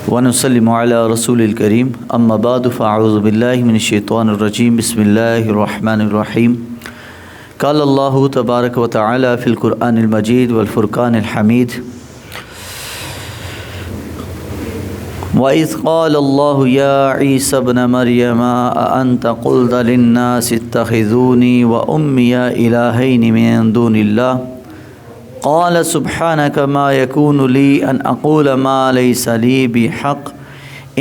ونسلم علی رسول الکریم اما بعد فاعوذ باللہ من الشیطان الرجیم بسم اللہ الرحمن الرحیم قال اللہ تبارک و تعالی فی القرآن المجید والفرقان الحمید وَإِذْ قَالَ اللَّهُ يَا عِيسَى ابْنَ مَرْيَمَ أَأَنْتَ قُلْتَ لِلنَّاسِ اتَّخِذُونِي وَأُمِّيَ إِلَٰهَيْنِ مِن دُونِ اللَّهِ قَالَ سُبْحَانَكَ مَا يَكُونُ لِي أَنْ أَقُولَ مَا لَيْسَ لِي بِحَقٍّ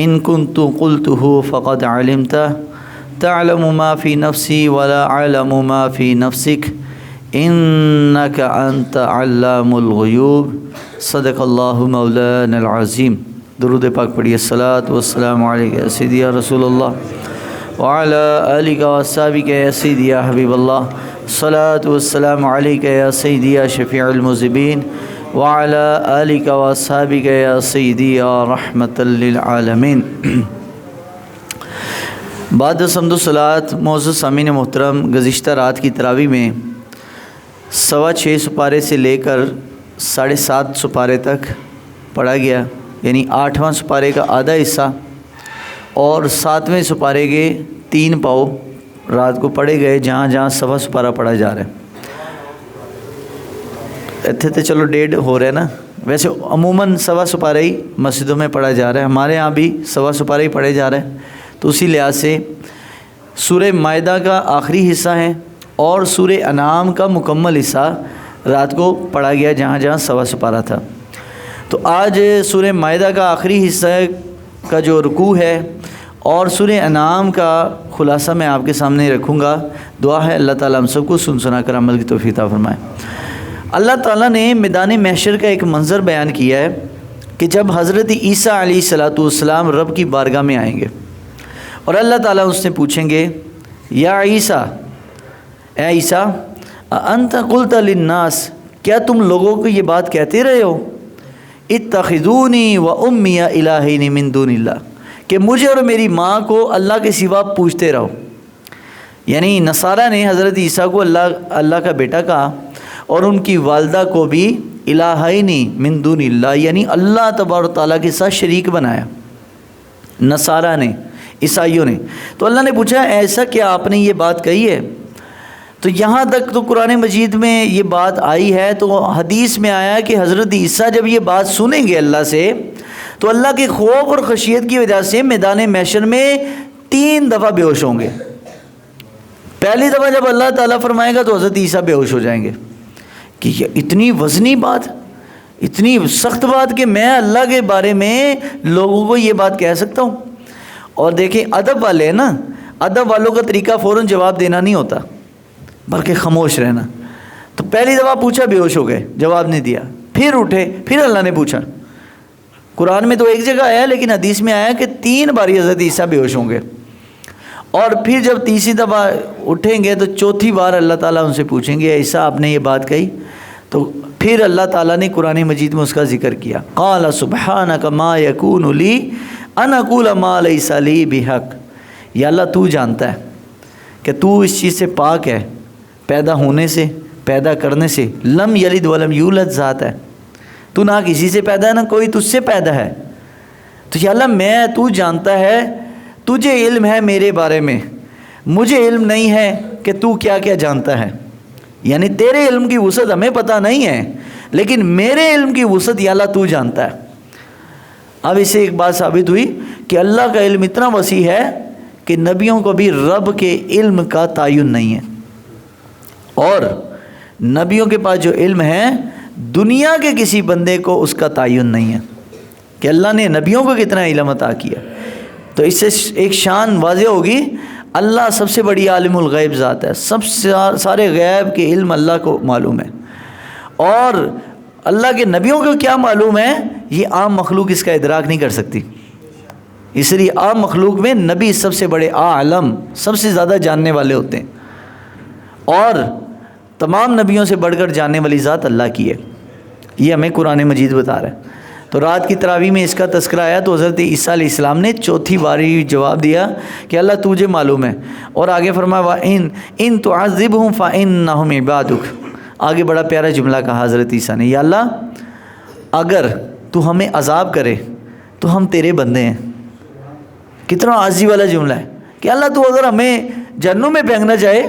إِن كُنتُ قُلْتُهُ فَقَدْ عَلِمْتَهُ تَعْلَمُ مَا فِي نَفْسِي وَلَا أَعْلَمُ مَا فِي نَفْسِكَ إِنَّكَ أَنْتَ عَلَّامُ الْغُيُوبِ صدق اللہ مولانا العظیم۔ درود پاک پڑھیے۔ الصلاۃ والسلام علیکہ سیدی یا رسول اللہ وعلی آلہ وصحبہ یا سیدی یا حبیب اللہ۔ الصلاۃ والسلام علیکہ یا سیدی یا شفیع المذنبین وعلی آلہ وصحبہ یا سیدی یا رحمۃ للعالمین۔ بعد حمد و صلوات، معزز سامعین محترم، گزشتہ رات کی تراویح میں 6.25 سپارے سے لے کر 7.5 سپارے تک پڑھا گیا، یعنی 8واں سپارے کا آدھا حصہ اور 7ویں سپارے کے 3 پاؤ رات کو پڑھے گئے، جہاں جہاں سوا سپارہ پڑھا جا رہا ہے۔ اتنے تو چلو 1.5 ہو رہا ہے نا، ویسے عموماً سوا سپارہ ہی مسجدوں میں پڑھا جا رہا ہے، ہمارے ہاں بھی سوا سپارہ ہی پڑھے جا رہا ہے۔ تو اسی لحاظ سے سورہ مائدہ کا آخری حصہ ہے اور سورہ انعام کا مکمل حصہ رات کو پڑھا گیا، جہاں جہاں سوا سپارہ تھا۔ تو آج سورہ مائدہ کا آخری حصہ کا جو رکوع ہے اور سورہ انعام کا خلاصہ میں آپ کے سامنے رکھوں گا۔ دعا ہے اللہ تعالیٰ ہم سب کو سن سنا کر عمل کی توفیق عطا فرمائے۔ اللہ تعالیٰ نے میدان محشر کا ایک منظر بیان کیا ہے کہ جب حضرت عیسیٰ علیہ السلام رب کی بارگاہ میں آئیں گے اور اللہ تعالیٰ اس سے پوچھیں گے، یا عیسیٰ، اے عیسیٰ، انت قلت للناس، کیا تم لوگوں کو یہ بات کہتے رہے ہو، اتخذونی و امی الہین من دون اللہ، کہ مجھے اور میری ماں کو اللہ کے سوا پوچھتے رہو۔ یعنی نصارہ نے حضرت عیسیٰ کو اللہ کا بیٹا کہا اور ان کی والدہ کو بھی الہین من دون اللہ، یعنی اللہ تبارک و تعالیٰ کے ساتھ شریک بنایا نصارہ نے، عیسائیوں نے۔ تو اللہ نے پوچھا، ایسا کیا آپ نے یہ بات کہی ہے؟ تو یہاں تک تو قرآن مجید میں یہ بات آئی ہے، تو حدیث میں آیا کہ حضرت عیسیٰ جب یہ بات سنیں گے اللہ سے، تو اللہ کے خوف اور خشیت کی وجہ سے میدان محشر میں 3 دفعہ بے ہوش ہوں گے۔ پہلی دفعہ جب اللہ تعالیٰ فرمائے گا تو حضرت عیسیٰ بے ہوش ہو جائیں گے کہ یہ اتنی وزنی بات، اتنی سخت بات کہ میں اللہ کے بارے میں لوگوں کو یہ بات کہہ سکتا ہوں۔ اور دیکھیں ادب والے ہیں نا، ادب والوں کا طریقہ فوراً جواب دینا نہیں ہوتا بلکہ خاموش رہنا۔ تو پہلی دفعہ پوچھا، بے ہوش ہو گئے، جواب نہیں دیا، پھر اٹھے، پھر اللہ نے پوچھا۔ قرآن میں تو ایک جگہ آیا لیکن حدیث میں آیا کہ 3 باری حضرت عیسیٰ بے ہوش ہوں گے، اور پھر جب تیسری دفعہ اٹھیں گے تو چوتھی بار اللہ تعالیٰ ان سے پوچھیں گے، عیسیٰ آپ نے یہ بات کہی؟ تو پھر اللہ تعالیٰ نے قرآن مجید میں اس کا ذکر کیا، قال سبحانک ما یکون لی ان اقول ما لیس لی بحق۔ یا اللہ تو جانتا ہے کہ تو اس چیز سے پاک ہے، پیدا ہونے سے، پیدا کرنے سے، لم یلد ولم یولد ذات ہے، تو نہ کسی سے پیدا ہے نہ کوئی تجھ سے پیدا ہے۔ تو یا اللہ تو جانتا ہے، تجھے علم ہے میرے بارے میں، مجھے علم نہیں ہے کہ تو کیا کیا جانتا ہے۔ یعنی تیرے علم کی وسعت ہمیں پتہ نہیں ہے، لیکن میرے علم کی وسعت یا اللہ تو جانتا ہے۔ اب اسے ایک بات ثابت ہوئی کہ اللہ کا علم اتنا وسیع ہے کہ نبیوں کو بھی رب کے علم کا تعین نہیں ہے، اور نبیوں کے پاس جو علم ہے دنیا کے کسی بندے کو اس کا تعین نہیں ہے کہ اللہ نے نبیوں کو کتنا علم عطا کیا۔ تو اس سے ایک شان واضح ہوگی، اللہ سب سے بڑی عالم الغیب ذات ہے، سب سے سارے غیب کے علم اللہ کو معلوم ہے، اور اللہ کے نبیوں کو کیا معلوم ہے یہ عام مخلوق اس کا ادراک نہیں کر سکتی۔ اس لیے عام مخلوق میں نبی سب سے بڑے عالم، سب سے زیادہ جاننے والے ہوتے ہیں، اور تمام نبیوں سے بڑھ کر جاننے والی ذات اللہ کی ہے۔ یہ ہمیں قرآن مجید بتا رہا ہے۔ تو رات کی تراویح میں اس کا تذکرہ آیا تو حضرت عیسیٰ علیہ السلام نے چوتھی باری جواب دیا کہ اللہ تجھے معلوم ہے، اور آگے فرمایا وَإِن تُعَذِّبْهُمْ فَإِنَّهُمْ عِبَادُكَ۔ آگے بڑا پیارا جملہ کہا حضرت عیسیٰ نے، یا اللہ اگر تو ہمیں عذاب کرے تو ہم تیرے بندے ہیں. کتنا عاجزی والا جملہ ہے کہ اللہ تو اگر ہمیں جہنم میں پھینکنا چاہے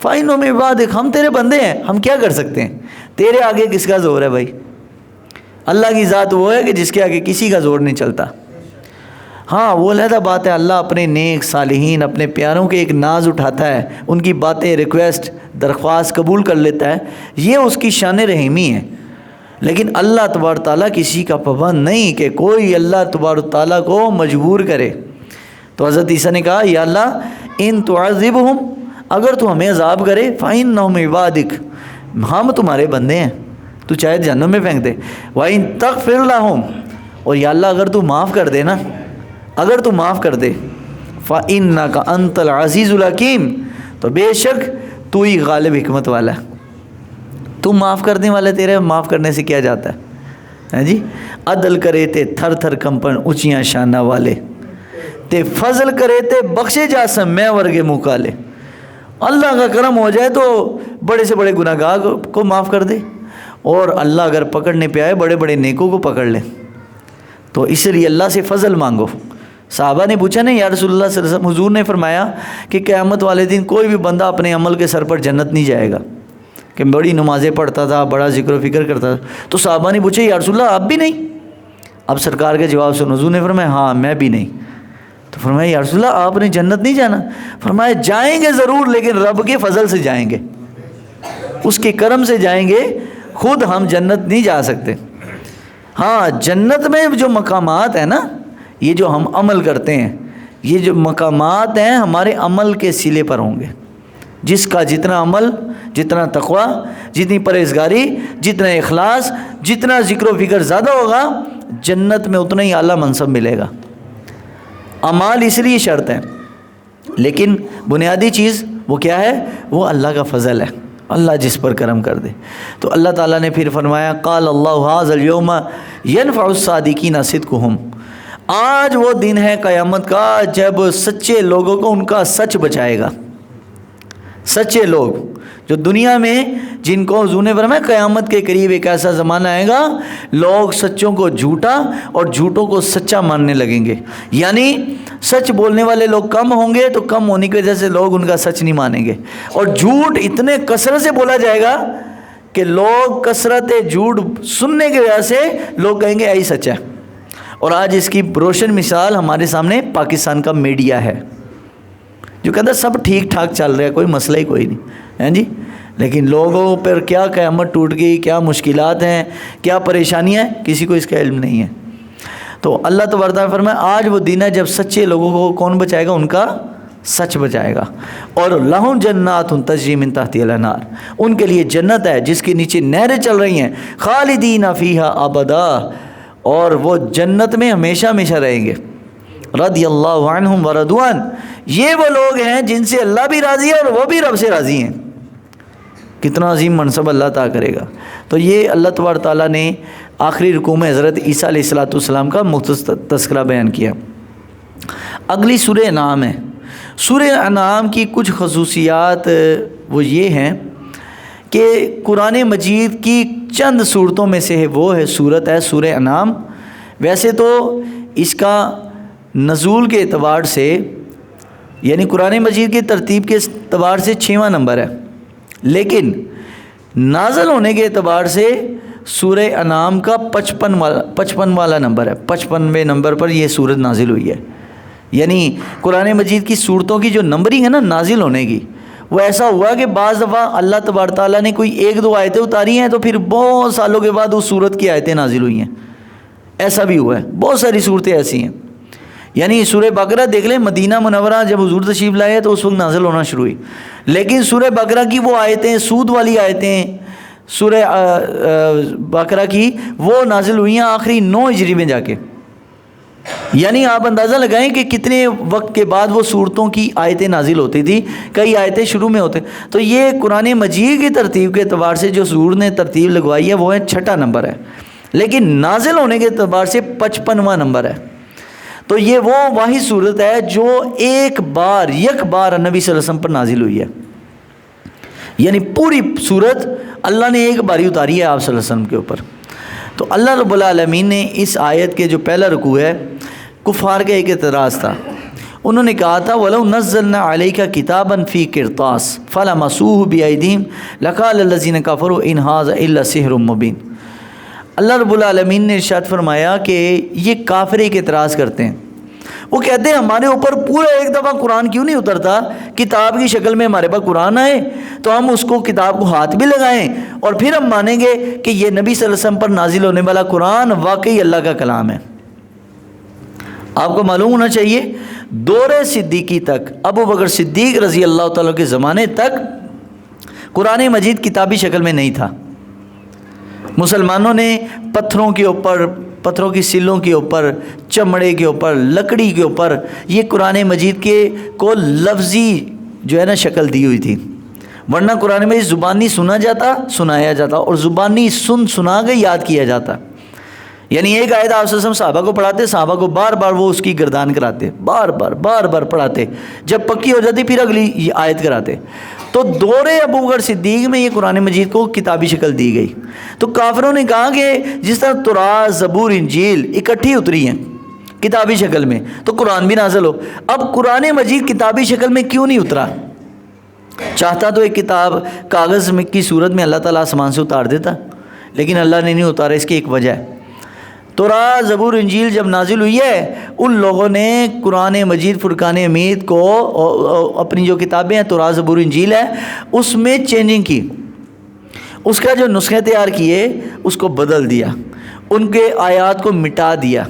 فَإِنَّهُمْ عِبَادُكَ، ہم تیرے بندے ہیں، ہم کیا کر سکتے ہیں؟ تیرے آگے کس کا زور ہے بھائی؟ اللہ کی ذات وہ ہے کہ جس کے آگے کسی کا زور نہیں چلتا. ہاں وہ علیحدہ بات ہے، اللہ اپنے نیک صالحین اپنے پیاروں کے ایک ناز اٹھاتا ہے، ان کی باتیں ریکویسٹ درخواست قبول کر لیتا ہے، یہ اس کی شان رحیمی ہے. لیکن اللہ تبارک تعالیٰ کسی کا پابند نہیں کہ کوئی اللہ تبارک تعالیٰ کو مجبور کرے. تو حضرت عیسیٰ نے کہا یا اللہ ان تعذبہم، اگر تو ہمیں عذاب کرے فإنہم عبادک، ہم تمہارے بندے ہیں، تو چاہے جہنم میں پھینک دے. وَإِن تغفر لہم، اور یا اللہ اگر تو معاف کر دے نا، اگر تو معاف کر دے فإنک انت العزیز الحکیم، تو بے شک تو ہی غالب حکمت والا ہے، تو معاف کرنے والا، تیرے معاف کرنے سے کیا جاتا ہے جی. عدل کرے تے تھر تھر کنپن اونچیاں شانہ والے، تے فضل کرے تے بخشے جا سم میں ورگے مکالے. اللہ کا کرم ہو جائے تو بڑے سے بڑے گناہ گار کو معاف کر دے، اور اللہ اگر پکڑنے پہ آئے بڑے بڑے نیکوں کو پکڑ لے. تو اس لیے اللہ سے فضل مانگو. صحابہ نے پوچھا نہیں یا رسول اللہ صلی اللہ علیہ وسلم، حضور نے فرمایا کہ قیامت والے دن کوئی بھی بندہ اپنے عمل کے سر پر جنت نہیں جائے گا، کہ بڑی نمازیں پڑھتا تھا، بڑا ذکر و فکر کرتا تھا. تو صحابہ نے پوچھا یا رسول اللہ آپ بھی نہیں؟ اب سرکار کے جواب سن، حضور نے فرمایا ہاں میں بھی نہیں. تو فرمایا یا رسول اللہ آپ نے جنت نہیں جانا؟ فرمایا جائیں گے ضرور، لیکن رب کے فضل سے جائیں گے، اس کے کرم سے جائیں گے، خود ہم جنت نہیں جا سکتے. ہاں جنت میں جو مقامات ہیں نا، یہ جو ہم عمل کرتے ہیں، یہ جو مقامات ہیں ہمارے عمل کے سلے پر ہوں گے. جس کا جتنا عمل، جتنا تقوی، جتنی پرہیزگاری، جتنا اخلاص، جتنا ذکر و فکر زیادہ ہوگا، جنت میں اتنا ہی اعلیٰ منصب ملے گا. اعمال اس لیے شرط ہے، لیکن بنیادی چیز وہ کیا ہے؟ وہ اللہ کا فضل ہے، اللہ جس پر کرم کر دے. تو اللہ تعالیٰ نے پھر فرمایا قال اللہ ھذا الیوم ینفع الصادقین صدقہم، آج وہ دن ہے قیامت کا جب سچے لوگوں کو ان کا سچ بچائے گا. سچے لوگ جو دنیا میں، جن کو حضور نے فرمایا قیامت کے قریب ایک ایسا زمانہ آئے گا لوگ سچوں کو جھوٹا اور جھوٹوں کو سچا ماننے لگیں گے. یعنی سچ بولنے والے لوگ کم ہوں گے، تو کم ہونے کی وجہ سے لوگ ان کا سچ نہیں مانیں گے، اور جھوٹ اتنے کثرت سے بولا جائے گا کہ لوگ کثرت جھوٹ سننے کی وجہ سے لوگ کہیں گے یہی سچ ہے. اور آج اس کی روشن مثال ہمارے سامنے پاکستان کا میڈیا ہے، جو کہتا ہے سب ٹھیک ٹھاک چل رہا ہے، کوئی مسئلہ ہی کوئی نہیں ہے جی. لیکن لوگوں پر کیا قیامت ٹوٹ گئی، کیا مشکلات ہیں، کیا پریشانیاں ہیں، کسی کو اس کا علم نہیں ہے. تو اللہ تبارک تعالیٰ فرمایا آج وہ دن ہے جب سچے لوگوں کو کون بچائے گا؟ ان کا سچ بچائے گا. اور لہم جنات تجری من تحتہا الانہار، ان کے لیے جنت ہے جس کے نیچے نہریں چل رہی ہیں، خالدین فیہا ابدا، اور وہ جنت میں ہمیشہ ہمیشہ رہیں گے. رضی اللہ عنہم ورضوان، یہ وہ لوگ ہیں جن سے اللہ بھی راضی ہے اور وہ بھی رب سے راضی ہیں. کتنا عظیم منصب اللہ تعالیٰ کرے گا. تو یہ اللہ تبارک تعالیٰ نے آخری رکوع میں حضرت عیسیٰ علیہ السلام کا مختصر تذکرہ بیان کیا. اگلی سورہ انعام ہے. سورہ انعام کی کچھ خصوصیات وہ یہ ہیں کہ قرآن مجید کی چند صورتوں میں سے وہ ہے صورت ہے سورہ انعام. ویسے تو اس کا نزول کے اعتبار سے، یعنی قرآن مجید کی ترتیب کے اعتبار سے 6واں نمبر ہے، لیکن نازل ہونے کے اعتبار سے سورہ انعام کا 55 والا نمبر ہے. 55ویں نمبر پر یہ سورت نازل ہوئی ہے. یعنی قرآن مجید کی صورتوں کی جو نمبرنگ ہے نا نازل ہونے کی، وہ ایسا ہوا کہ بعض دفعہ اللہ تبارک تعالیٰ نے کوئی 1-2 آیتیں اتاری ہیں تو پھر بہت سالوں کے بعد اس صورت کی آیتیں نازل ہوئی ہیں. ایسا بھی ہوا ہے، بہت ساری صورتیں ایسی ہیں. یعنی سورہ بقرہ دیکھ لیں، مدینہ منورہ جب حضور تشریف لائے تو اس وقت نازل ہونا شروع ہوئی، لیکن سورہ بقرہ کی وہ آیتیں، سود والی آیتیں سورہ بقرہ کی، وہ نازل ہوئی ہیں آخری 9 ہجری میں جا کے. یعنی آپ اندازہ لگائیں کہ کتنے وقت کے بعد وہ صورتوں کی آیتیں نازل ہوتی تھی. کئی آیتیں شروع میں ہوتے. تو یہ قرآن مجید کی ترتیب کے اعتبار سے جو حضور نے ترتیب لگوائی ہے وہ ہے 6واں نمبر ہے، لیکن نازل ہونے کے اعتبار سے 55واں نمبر ہے. تو یہ وہ واحد صورت ہے جو یک بار نبی صلی اللہ علیہ وسلم پر نازل ہوئی ہے. یعنی پوری صورت اللہ نے ایک باری اتاری ہے آپ صلی اللہ علیہ وسلم کے اوپر. تو اللہ رب العالمین نے اس آیت کے جو پہلا رکوع ہے، کفار کا ایک اعتراض تھا، انہوں نے کہا تھا وَلَوْ نَزَّلْنَا عَلَيْكَ كِتَابًا فِي قِرْطَاسٍ فَلَمَسُوهُ بِأَيْدِيهِمْ لَقَالَ الَّذِينَ كَفَرُوا إِنْ هَٰذَا إِلَّا سِحْرٌ مُّبِينٌ۔ اللہ رب العالمین نے ارشاد فرمایا کہ یہ کافر ایک اعتراض کرتے ہیں، وہ کہتے ہیں ہمارے اوپر پورا ایک دفعہ قرآن کیوں نہیں اترتا، کتاب کی شکل میں ہمارے پاس قرآن آئے تو ہم اس کو کتاب کو ہاتھ بھی لگائیں اور پھر ہم مانیں گے کہ یہ نبی صلی اللہ علیہ وسلم پر نازل ہونے والا قرآن واقعی اللہ کا کلام ہے۔ آپ کو معلوم ہونا چاہیے دور صدیقی تک، ابو بکر صدیق رضی اللہ تعالیٰ کے زمانے تک قرآن مجید کتابی شکل میں نہیں تھا۔ مسلمانوں نے پتھروں کے اوپر، پتھروں کی سلوں کے اوپر، چمڑے کے اوپر، لکڑی کے اوپر یہ قرآن مجید کے کو لفظی جو ہے نا شکل دی ہوئی تھی، ورنہ قرآن مجید زبانی سنا جاتا، سنایا جاتا، اور زبانی سنا کے یاد کیا جاتا۔ یعنی ایک آیت آپ صلی اللہ علیہ وسلم صحابہ کو پڑھاتے، صحابہ کو بار بار وہ اس کی گردان کراتے، بار بار پڑھاتے، جب پکی ہو جاتی پھر اگلی آیت کراتے۔ تو دور ابو بکر صدیق میں یہ قرآن مجید کو کتابی شکل دی گئی۔ تو کافروں نے کہا کہ جس طرح تورات، زبور، انجیل اکٹھی اتری ہیں کتابی شکل میں تو قرآن بھی نازل ہو۔ اب قرآن مجید کتابی شکل میں کیوں نہیں اترا؟ چاہتا تو ایک کتاب کاغذ میں کی صورت میں اللہ تعالیٰ آسمان سے اتار دیتا، لیکن اللہ نے نہیں اتارا۔ اس کی ایک وجہ ہے، تورات، زبور، انجیل جب نازل ہوئی ہے ان لوگوں نے قرآن مجید فرقان حمید کو اپنی جو کتابیں ہیں تورات، زبور، انجیل ہے اس میں چینجنگ کی، اس کا جو نسخے تیار کیے اس کو بدل دیا، ان کے آیات کو مٹا دیا،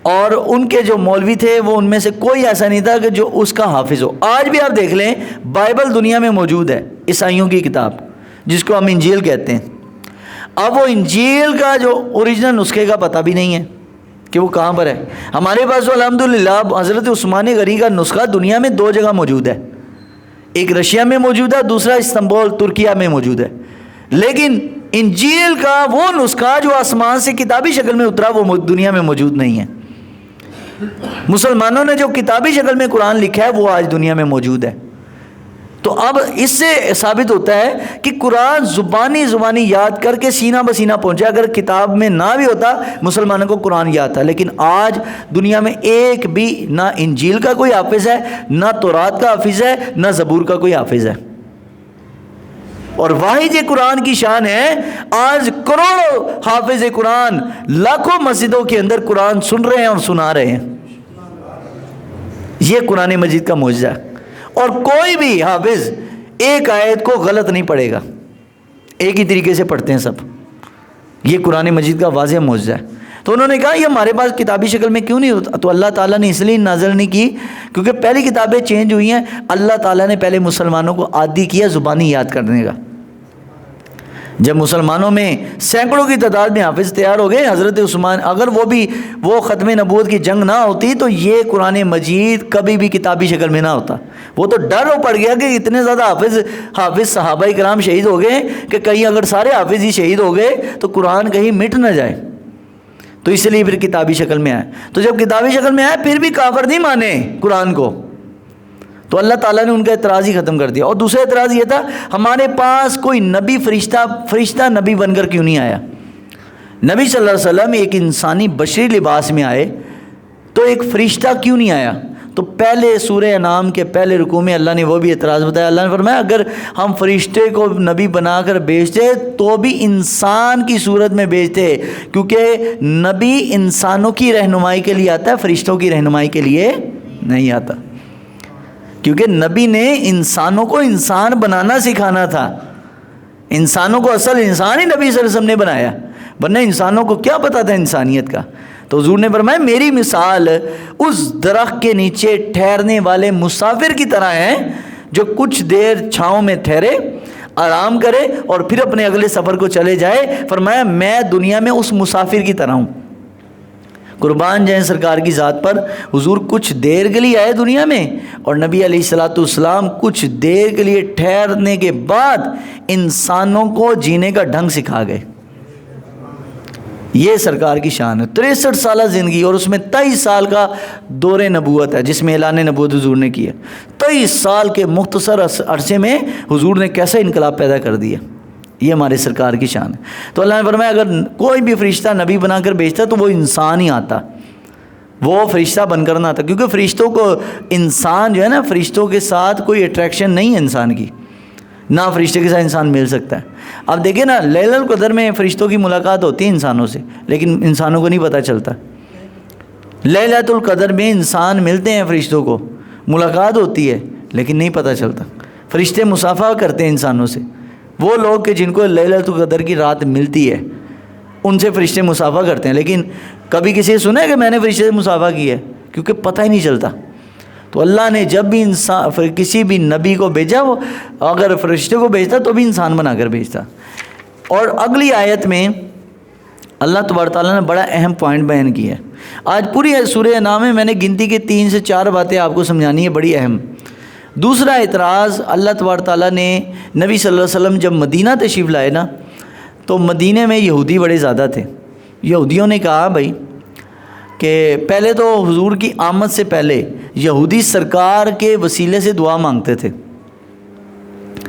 اور ان کے جو مولوی تھے وہ ان میں سے کوئی ایسا نہیں تھا کہ جو اس کا حافظ ہو۔ آج بھی آپ دیکھ لیں بائبل دنیا میں موجود ہے، عیسائیوں کی کتاب جس کو ہم انجیل کہتے ہیں۔ اب وہ انجیل کا جو اوریجنل نسخے کا پتہ بھی نہیں ہے کہ وہ کہاں پر ہے۔ ہمارے پاس تو الحمدللہ حضرت عثمان غنی کا نسخہ دنیا میں 2 جگہ موجود ہے، ایک رشیا میں موجود ہے، دوسرا استنبول ترکیہ میں موجود ہے، لیکن انجیل کا وہ نسخہ جو آسمان سے کتابی شکل میں اترا وہ دنیا میں موجود نہیں ہے۔ مسلمانوں نے جو کتابی شکل میں قرآن لکھا ہے وہ آج دنیا میں موجود ہے۔ تو اب اس سے ثابت ہوتا ہے کہ قرآن زبانی یاد کر کے سینہ بسینہ پہنچا۔ اگر کتاب میں نہ بھی ہوتا مسلمانوں کو قرآن یاد تھا، لیکن آج دنیا میں ایک بھی نہ انجیل کا کوئی حافظ ہے، نہ تورات کا حافظ ہے، نہ زبور کا کوئی حافظ ہے۔ اور واحد یہ قرآن کی شان ہے، آج کروڑوں حافظ قرآن لاکھوں مسجدوں کے اندر قرآن سن رہے ہیں اور سنا رہے ہیں۔ یہ قرآن مجید کا معجزہ ہے، اور کوئی بھی حافظ ایک آیت کو غلط نہیں پڑھے گا، ایک ہی طریقے سے پڑھتے ہیں سب۔ یہ قرآن مجید کا واضح معجزہ ہے۔ تو انہوں نے کہا یہ ہمارے پاس کتابی شکل میں کیوں نہیں ہوتا؟ تو اللہ تعالیٰ نے اس لیے نازل نہیں کی کیونکہ پہلی کتابیں چینج ہوئی ہیں۔ اللہ تعالیٰ نے پہلے مسلمانوں کو عادی کیا زبانی یاد کرنے کا۔ جب مسلمانوں میں سینکڑوں کی تعداد میں حافظ تیار ہو گئے، حضرت عثمان، اگر وہ ختم نبوت کی جنگ نہ ہوتی تو یہ قرآن مجید کبھی بھی کتابی شکل میں نہ ہوتا۔ وہ تو ڈر ہو پڑ گیا کہ اتنے زیادہ حافظ صحابہ کرام شہید ہو گئے کہ کہیں اگر سارے حافظ ہی شہید ہو گئے تو قرآن کہیں مٹ نہ جائے، تو اس لیے پھر کتابی شکل میں آئے۔ تو جب کتابی شکل میں آئے پھر بھی کافر نہیں مانے قرآن کو، تو اللہ تعالیٰ نے ان کا اعتراض ہی ختم کر دیا۔ اور دوسرا اعتراض یہ تھا ہمارے پاس کوئی نبی فرشتہ نبی بن کر کیوں نہیں آیا؟ نبی صلی اللہ علیہ وسلم ایک انسانی بشری لباس میں آئے تو ایک فرشتہ کیوں نہیں آیا؟ تو پہلے سورہ انعام کے پہلے رکوع میں اللہ نے وہ بھی اعتراض بتایا۔ اللہ نے فرمایا اگر ہم فرشتے کو نبی بنا کر بھیجتے تو بھی انسان کی صورت میں بھیجتے، کیونکہ نبی انسانوں کی رہنمائی کے لیے آتا ہے، فرشتوں کی رہنمائی کے لیے نہیں آتا، کیونکہ نبی نے انسانوں کو انسان بنانا سکھانا تھا۔ انسانوں کو اصل انسان ہی نبی صلی اللہ علیہ وسلم نے بنایا، ورنہ انسانوں کو کیا پتا تھا انسانیت کا۔ تو حضور نے فرمایا میری مثال اس درخت کے نیچے ٹھہرنے والے مسافر کی طرح ہے جو کچھ دیر چھاؤں میں ٹھہرے، آرام کرے اور پھر اپنے اگلے سفر کو چلے جائے۔ فرمایا میں دنیا میں اس مسافر کی طرح ہوں۔ قربان جائیں سرکار کی ذات پر، حضور کچھ دیر کے لیے آئے دنیا میں، اور نبی علیہ الصلوۃ والسلام کچھ دیر کے لیے ٹھہرنے کے بعد انسانوں کو جینے کا ڈھنگ سکھا گئے۔ یہ سرکار کی شان ہے۔ 63 سالہ زندگی اور اس میں 23 سال کا دور نبوت ہے جس میں اعلان نبوت حضور نے کیا۔ 23 سال کے مختصر عرصے میں حضور نے کیسا انقلاب پیدا کر دیا۔ یہ ہمارے سرکار کی شان ہے۔ تو اللہ نے فرمایا اگر کوئی بھی فرشتہ نبی بنا کر بھیجتا تو وہ انسان ہی آتا، وہ فرشتہ بن کر نہ آتا، کیونکہ فرشتوں کو انسان جو ہے نا، فرشتوں کے ساتھ کوئی اٹریکشن نہیں ہے انسان کی، نہ فرشتے کے ساتھ انسان مل سکتا ہے۔ اب دیکھیں نا، لیلۃ القدر میں فرشتوں کی ملاقات ہوتی ہے انسانوں سے، لیکن انسانوں کو نہیں پتہ چلتا۔ لیلۃ القدر میں انسان ملتے ہیں، فرشتوں کو ملاقات ہوتی ہے، لیکن نہیں پتہ چلتا۔ فرشتے مصافحہ کرتے ہیں انسانوں سے، وہ لوگ کہ جن کو لیلۃ القدر کی رات ملتی ہے ان سے فرشتے مصافحہ کرتے ہیں، لیکن کبھی کسی نے سنا ہے کہ میں نے فرشتے سے مصافحہ کی ہے؟ کیونکہ پتہ ہی نہیں چلتا۔ تو اللہ نے جب بھی کسی بھی نبی کو بھیجا، وہ اگر فرشتے کو بھیجتا تو بھی انسان بنا کر بھیجتا۔ اور اگلی آیت میں اللہ تبارک تعالیٰ نے بڑا اہم پوائنٹ بیان کیا ہے۔ آج پوری سورہ انعام میں میں نے گنتی کے 3 سے 4 باتیں آپ کو سمجھانی ہے، بڑی اہم۔ دوسرا اعتراض، اللہ تبارک تعالیٰ نے نبی صلی اللہ علیہ وسلم جب مدینہ تشریف لائے نا، تو مدینہ میں یہودی بڑے زیادہ تھے۔ یہودیوں نے کہا بھائی کہ پہلے تو حضور کی آمد سے پہلے یہودی سرکار کے وسیلے سے دعا مانگتے تھے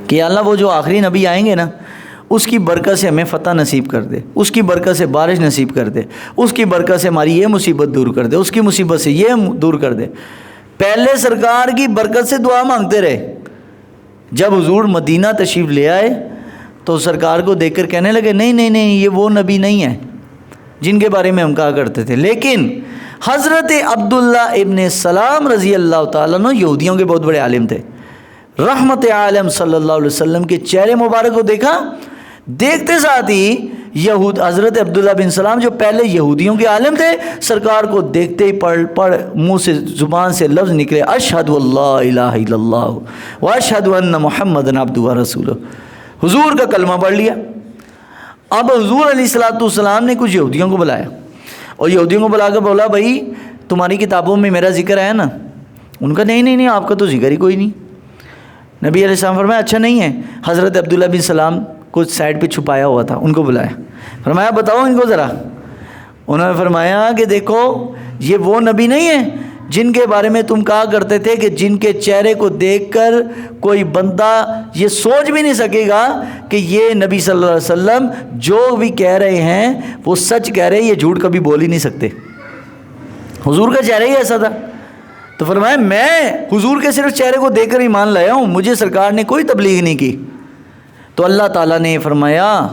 کہ اللہ وہ جو آخری نبی آئیں گے نا، اس کی برکت سے ہمیں فتح نصیب کر دے، اس کی برکت سے بارش نصیب کر دے، اس کی برکت سے ہماری یہ مصیبت دور کر دے، اس کی مصیبت سے یہ دور کر دے۔ پہلے سرکار کی برکت سے دعا مانگتے رہے۔ جب حضور مدینہ تشریف لے آئے تو سرکار کو دیکھ کر کہنے لگے نہیں نہیں نہیں، یہ وہ نبی نہیں ہے جن کے بارے میں ہم کہا کرتے تھے۔ لیکن حضرت عبداللہ ابن سلام رضی اللہ تعالیٰ عنہ یہودیوں کے بہت بڑے عالم تھے۔ رحمت عالم صلی اللہ علیہ وسلم کے چہرے مبارک کو دیکھا، دیکھتے ساتھ ہی حضرت عبداللہ بن سلام جو پہلے یہودیوں کے عالم تھے، سرکار کو دیکھتے ہی پڑھ منہ سے زبان سے لفظ نکلے، اشہد اللہ الہ الا اللہ واشہد ان محمد عبدہ ورسولہ، حضور کا کلمہ پڑھ لیا۔ اب حضور علیہ الصلوۃ والسلام نے کچھ یہودیوں کو بلایا اور یہودیوں کو بلا کر بولا بھائی تمہاری کتابوں میں میرا ذکر ہے نا؟ ان کا نہیں نہیں نہیں، آپ کا تو ذکر ہی کوئی نہیں۔ نبی علیہ السلام فرمایا اچھا نہیں ہے۔ حضرت عبداللہ بن سلام کو سائڈ پہ چھپایا ہوا تھا، ان کو بلایا، فرمایا بتاؤ ان کو ذرا۔ انہوں نے فرمایا کہ دیکھو یہ وہ نبی نہیں ہے جن کے بارے میں تم کہا کرتے تھے کہ جن کے چہرے کو دیکھ کر کوئی بندہ یہ سوچ بھی نہیں سکے گا کہ یہ نبی صلی اللہ علیہ وسلم جو بھی کہہ رہے ہیں وہ سچ کہہ رہے ہیں، یہ جھوٹ کبھی بول ہی نہیں سکتے۔ حضور کا چہرہ ہی ایسا تھا۔ تو فرمایا میں حضور کے صرف چہرے کو دیکھ کر ایمان لایا ہوں، مجھے سرکار نے کوئی تبلیغ نہیں کی۔ تو اللہ تعالیٰ نے فرمایا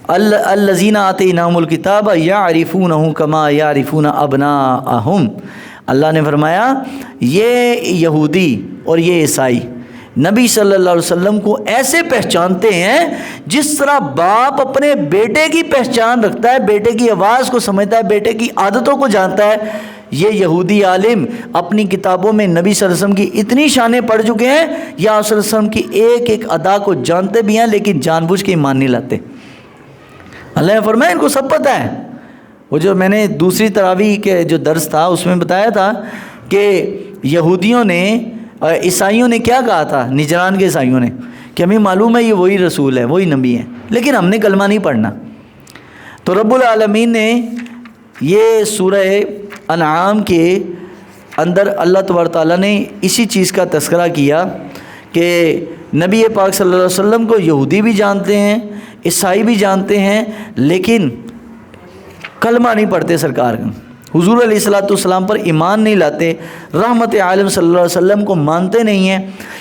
الذین آتیناہم الکتاب یعرفونہ کما یعرفون ابناءہم، اللہ نے فرمایا یہ یہودی اور یہ عیسائی نبی صلی اللہ علیہ وسلم کو ایسے پہچانتے ہیں جس طرح باپ اپنے بیٹے کی پہچان رکھتا ہے، بیٹے کی آواز کو سمجھتا ہے، بیٹے کی عادتوں کو جانتا ہے۔ یہ یہودی عالم اپنی کتابوں میں نبی صلی اللہ علیہ وسلم کی اتنی شانیں پڑھ چکے ہیں، یا صلی اللہ علیہ وسلم کی ایک ایک ادا کو جانتے بھی ہیں لیکن جان بوجھ کے ایمان نہیں لاتے۔ اللہ نے فرمایا ان کو سب پتہ ہے۔ وہ جو میں نے دوسری تراویح کے جو درس تھا اس میں بتایا تھا کہ یہودیوں نے عیسائیوں نے کیا کہا تھا، نجران کے عیسائیوں نے، کہ ہمیں معلوم ہے یہ وہی رسول ہے، وہی نبی ہے، لیکن ہم نے کلمہ نہیں پڑھنا۔ تو رب العالمین نے یہ سورہ انعام کے اندر اللہ تبارک تعالیٰ نے اسی چیز کا تذکرہ کیا کہ نبی پاک صلی اللہ علیہ وسلم کو یہودی بھی جانتے ہیں، عیسائی بھی جانتے ہیں، لیکن کلمہ نہیں پڑھتے سرکار کا، حضور علیہ الصلوۃ والسلام پر ایمان نہیں لاتے، رحمت عالم صلی اللہ علیہ وسلم کو مانتے نہیں ہیں۔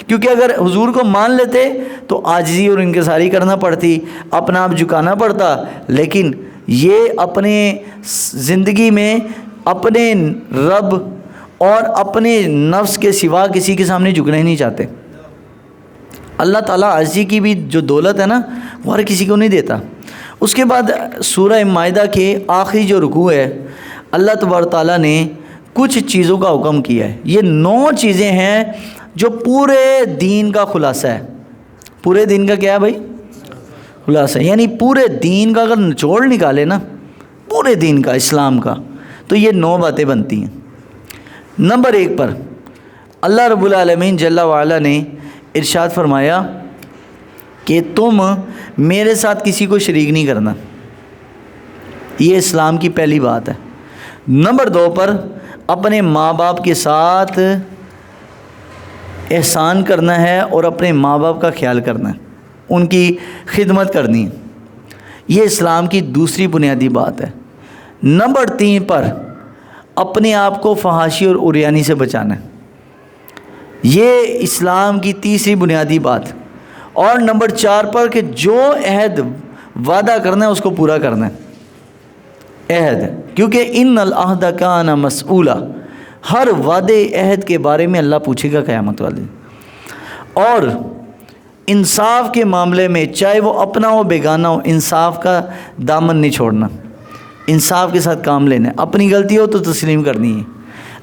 کیونکہ اگر حضور کو مان لیتے تو عاجزی اور انکساری کرنا پڑتی، اپنا آپ جھکانا پڑتا، لیکن یہ اپنے زندگی میں اپنے رب اور اپنے نفس کے سوا کسی کے سامنے جھکنا ہی نہیں چاہتے۔ اللہ تعالیٰ عاجزی کی بھی جو دولت ہے نا وہ ہر کسی کو نہیں دیتا۔ اس کے بعد سورہ مائدہ کے آخری جو رکوع ہے، اللہ تبارک تعالیٰ نے کچھ چیزوں کا حکم کیا ہے۔ یہ 9 چیزیں ہیں جو پورے دین کا خلاصہ ہے۔ پورے دین کا کیا ہے بھائی؟ خلاصہ، یعنی پورے دین کا اگر نچوڑ نکالے نا، پورے دین کا، اسلام کا، تو یہ 9 باتیں بنتی ہیں۔ نمبر 1 پر اللہ رب العالمین جل وعلا نے ارشاد فرمایا کہ تم میرے ساتھ کسی کو شریک نہیں کرنا، یہ اسلام کی پہلی بات ہے۔ نمبر 2 پر اپنے ماں باپ کے ساتھ احسان کرنا ہے اور اپنے ماں باپ کا خیال کرنا ہے۔ ان کی خدمت کرنی ہے۔ یہ اسلام کی دوسری بنیادی بات ہے۔ نمبر 3 پر اپنے آپ کو فحاشی اور عریانی سے بچانا ہے، یہ اسلام کی تیسری بنیادی بات۔ اور نمبر 4 پر کہ جو عہد وعدہ کرنا ہے اس کو پورا کرنا ہے، عہد، کیونکہ ان العہد کان مسئولا، ہر وعدے عہد کے بارے میں اللہ پوچھے گا قیامت والے دن۔ اور انصاف کے معاملے میں چاہے وہ اپنا ہو بیگانہ ہو، انصاف کا دامن نہیں چھوڑنا، انصاف کے ساتھ کام لینا ہے، اپنی غلطی ہو تو تسلیم کرنی ہے،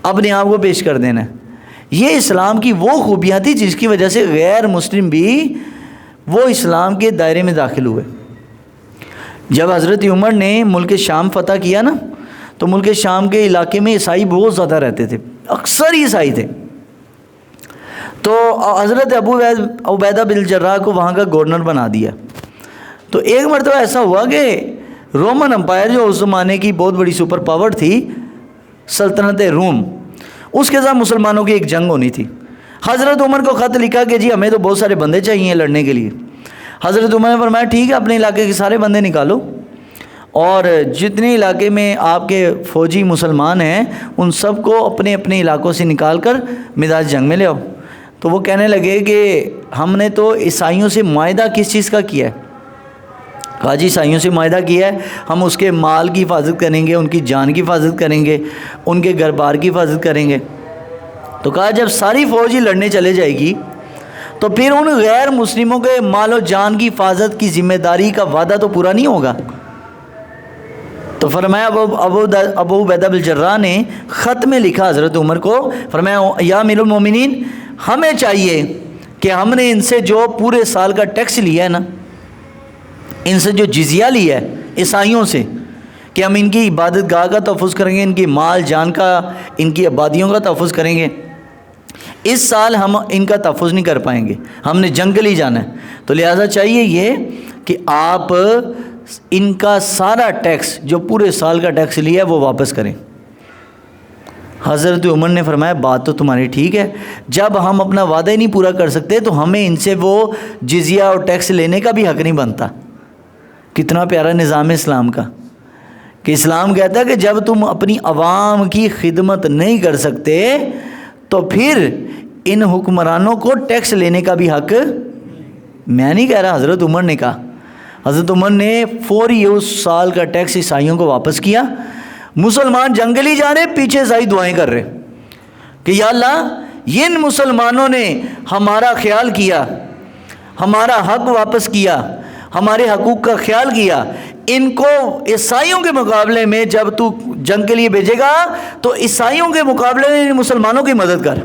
اپنے آپ کو پیش کر دینا ہے۔ یہ اسلام کی وہ خوبیاں تھی جس کی وجہ سے غیر مسلم بھی وہ اسلام کے دائرے میں داخل ہوئے۔ جب حضرت عمر نے ملک شام فتح کیا نا، تو ملک شام کے علاقے میں عیسائی بہت زیادہ رہتے تھے، اکثر عیسائی تھے۔ تو حضرت ابو عبیدہ بن الجراح کو وہاں کا گورنر بنا دیا۔ تو ایک مرتبہ ایسا ہوا کہ رومن امپائر جو اس زمانے کی بہت بڑی سپر پاور تھی، سلطنت روم، اس کے ساتھ مسلمانوں کی ایک جنگ ہونی تھی۔ حضرت عمر کو خط لکھا کہ جی ہمیں تو بہت سارے بندے چاہیے لڑنے کے لیے۔ حضرت عمر نے فرمایا ٹھیک ہے، اپنے علاقے کے سارے بندے نکالو، اور جتنے علاقے میں آپ کے فوجی مسلمان ہیں ان سب کو اپنے اپنے علاقوں سے نکال کر میدان جنگ میں لے آؤ۔ تو وہ کہنے لگے کہ ہم نے تو عیسائیوں سے معاہدہ کس چیز کا کیا ہے؟ کہا جی عیسائیوں سے معاہدہ کیا ہے، ہم اس کے مال کی حفاظت کریں گے، ان کی جان کی حفاظت کریں گے، ان کے گھر بار کی حفاظت کریں گے۔ تو کہا جب ساری فوج ہی لڑنے چلے جائے گی تو پھر ان غیر مسلموں کے مال و جان کی حفاظت کی ذمہ داری کا وعدہ تو پورا نہیں ہوگا۔ تو فرمایا ابو عبیدہ بن الجراح نے خط میں لکھا حضرت عمر کو، فرمایا یا امیر المومنین، ہمیں چاہیے کہ ہم نے ان سے جو پورے سال کا ٹیکس لیا ہے نا، ان سے جو جزیہ لیا ہے عیسائیوں سے، کہ ہم ان کی عبادت گاہ کا تحفظ کریں گے، ان کی مال جان کا، ان کی آبادیوں کا تحفظ کریں گے، اس سال ہم ان کا تحفظ نہیں کر پائیں گے، ہم نے جنگ کے لیے جانا ہے۔ تو لہٰذا چاہیے یہ کہ آپ ان کا سارا ٹیکس جو پورے سال کا ٹیکس لیا ہے وہ واپس کریں۔ حضرت عمر نے فرمایا بات تو تمہاری ٹھیک ہے، جب ہم اپنا وعدہ ہی نہیں پورا کر سکتے تو ہمیں ان سے وہ جزیہ اور ٹیکس لینے کا بھی حق نہیں بنتا۔ کتنا پیارا نظام ہے اسلام کا، کہ اسلام کہتا ہے کہ جب تم اپنی عوام کی خدمت نہیں کر سکتے تو پھر ان حکمرانوں کو ٹیکس لینے کا بھی حق، میں نہیں کہہ رہا، حضرت عمر نے کہا۔ حضرت عمر نے فوری اس سال کا ٹیکس عیسائیوں کو واپس کیا۔ مسلمان جنگلی جا رہے، پیچھے عیسائی دعائیں کر رہے کہ یا اللہ ان مسلمانوں نے ہمارا خیال کیا، ہمارا حق واپس کیا، ہمارے حقوق کا خیال کیا، ان کو عیسائیوں کے مقابلے میں جب تو جنگ کے لیے بھیجے گا تو عیسائیوں کے مقابلے میں مسلمانوں کی مدد کر۔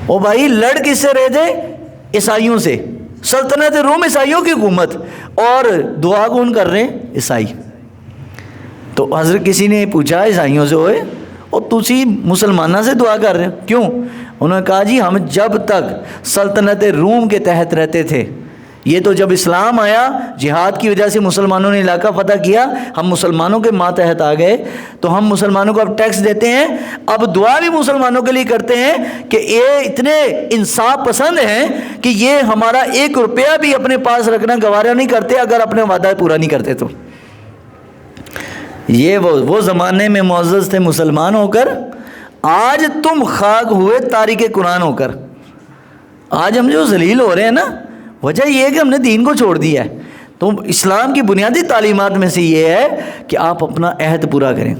او بھائی لڑ کس سے رہے تھے؟ عیسائیوں سے، سلطنت روم عیسائیوں کی حکومت، اور دعا کون کر رہے ہیں؟ عیسائی۔ تو حضرت کسی نے پوچھا عیسائیوں سے، ہوئے اور تسی مسلمانوں سے دعا کر رہے ہو کیوں؟ انہوں نے کہا جی ہم جب تک سلطنت روم کے تحت رہتے تھے، یہ تو جب اسلام آیا جہاد کی وجہ سے مسلمانوں نے علاقہ فتح کیا، ہم مسلمانوں کے ماتحت آ گئے، تو ہم مسلمانوں کو اب ٹیکس دیتے ہیں، اب دعا بھی مسلمانوں کے لیے کرتے ہیں کہ یہ اتنے انصاف پسند ہیں کہ یہ ہمارا 1 روپیہ بھی اپنے پاس رکھنا گوارا نہیں کرتے اگر اپنے وعدہ پورا نہیں کرتے تو۔ یہ وہ زمانے میں معزز تھے مسلمان ہو کر، آج تم خاک ہوئے تارک قرآن ہو کر۔ آج ہم جو ذلیل ہو رہے ہیں نا، وجہ یہ ہے کہ ہم نے دین کو چھوڑ دیا ہے۔ تو اسلام کی بنیادی تعلیمات میں سے یہ ہے کہ آپ اپنا عہد پورا کریں،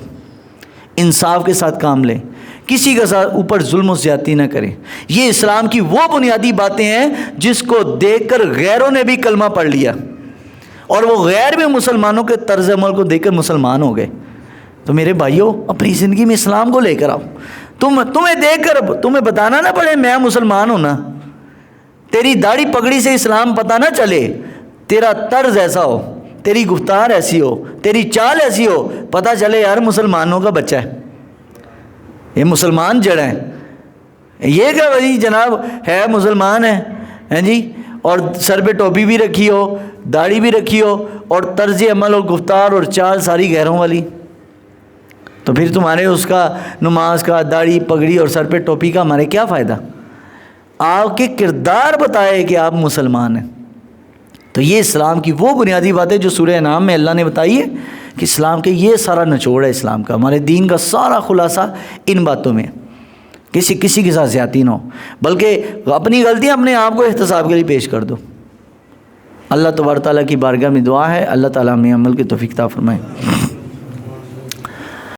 انصاف کے ساتھ کام لیں، کسی کے ساتھ اوپر ظلم و زیادتی نہ کریں۔ یہ اسلام کی وہ بنیادی باتیں ہیں جس کو دیکھ کر غیروں نے بھی کلمہ پڑھ لیا، اور وہ غیر بھی مسلمانوں کے طرز عمل کو دیکھ کر مسلمان ہو گئے۔ تو میرے بھائیوں، اپنی زندگی میں اسلام کو لے کر آؤ، تمہیں دیکھ کر تمہیں بتانا نہ پڑے میں مسلمان ہوں نا، تیری داڑھی پگڑی سے اسلام پتہ نہ چلے، تیرا طرز ایسا ہو، تیری گفتار ایسی ہو، تیری چال ایسی ہو، پتہ چلے یار مسلمانوں کا بچہ ہے، یہ مسلمان جڑ ہیں۔ یہ کہ بھائی جناب ہے مسلمان ہے جی، اور سر پہ ٹوپی بھی رکھی ہو، داڑھی بھی رکھی ہو، اور طرز عمل اور گفتار اور چال ساری غیروں والی، تو پھر تمہارے اس کا نماز کا، داڑھی پگڑی اور سر پہ ٹوپی کا ہمارے کیا فائدہ؟ آپ کے کردار بتائے کہ آپ مسلمان ہیں۔ تو یہ اسلام کی وہ بنیادی باتیں جو سورہ انعام میں اللہ نے بتائی ہے کہ اسلام کے یہ سارا نچوڑ ہے اسلام کا، ہمارے دین کا سارا خلاصہ ان باتوں میں، کسی کے ساتھ زیادتی نہ ہو، بلکہ اپنی غلطیاں اپنے آپ کو احتساب کے لیے پیش کر دو۔ اللہ تبارک تعالیٰ کی بارگاہ میں دعا ہے، اللہ تعالیٰ ہمیں عمل کی توفیق عطا فرمائے۔